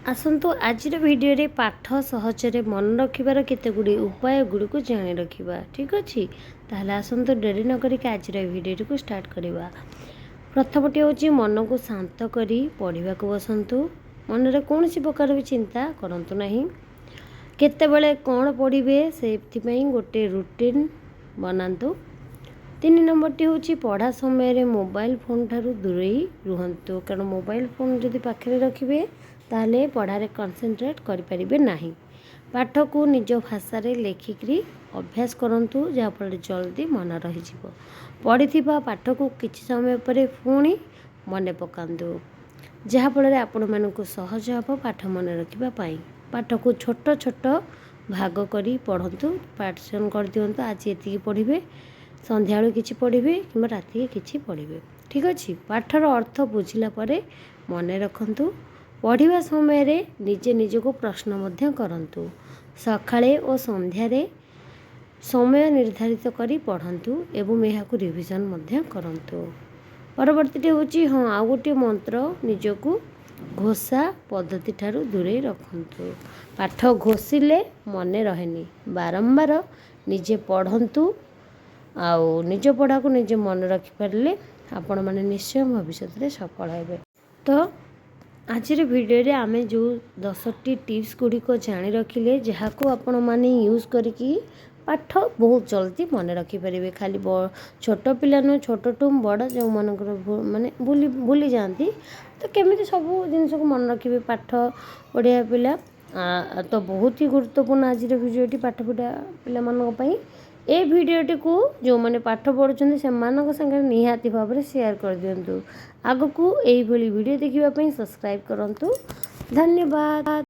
आसतु आज भिडियो रे पाठ सहजरे मन रखिबार केतेगुड़ी उपाय गुड़ी जाणी रखा। ठीक अच्छे ताहले आसतु डेरी न करिक आज भिडियो को स्टार्ट करवा। प्रथमटी हूँ मन को शांत करी पढ़ा को बसतु। मन में कौन सी प्रकार भी चिंता करंतु नहीं। केतेबेले कौन पढ़े से गोटे रुटीन बनातु। 3 नंबरटी हूँ पढ़ा समय मोबाइल फोन ठारू दूरे रुहतु, कारण मोबाइल फोन जदि पाखे रखिए ताहले पढ़ारे कन्सेंट्रेट करें नहीं। पाठ को निज भाषा लेखिकी अभ्यास करंतु, जहाँफल जल्दी मन रही पढ़ी पाठ को किसी समय पर पुणी मन पकातु, जहाँफल आपण मानक सहज हम पाठ मन रखापी। पाठ को छोट छोट भाग करी पढ़तु, पार्टीशन कर दिंतु। आज ये पढ़े, संध्या किसी पढ़े कि राति किसी पढ़े। ठीक अच्छे पाठर अर्थ बुझिला परे मन रखंतु। पढ़िबा समय रे निजे निज को प्रश्न करंतु। सकाळे और संध्यारे समय निर्धारित करी पढ़ंतु एवं यह रिविजन करंतु। परवर्ती हूँ हाँ आउ गोटे मंत्र निजको घोषा पद्धति ठारू दूरे रखंतु। पाठ घोषिले मन रहेनी, बारंबार निजे पढ़ंतु। आउ निज पढ़ा को निजे मन रखिपारे आपण मैंने निश्चय भविष्य में सफल हेबे। तो आज भिडियो रे आमे जो 10टी टिप्स गुड़िक जाणी रखिले, जहाँ को आपण माने यूज करिकी पाठ बहुत जल्दी मन रखिपारे। खाली छोट पिला नु छोट टू बड़ जो मनकर माने भूली जाती, तो केमिति सब जिन को मन रखिए पाठ पढ़िया पिला। तो बहुत ही गुरुत्वपूर्ण आज भिडियोटी पाठ पढ़ा पिला मानक पई। ए भिडियोटी को जो मैंने पाठ पढ़ुं से संगे निहाती भाव में शेयर कर दिंतु। आगु को यही भिडियो देखिए सब्सक्राइब करंतु। धन्यवाद।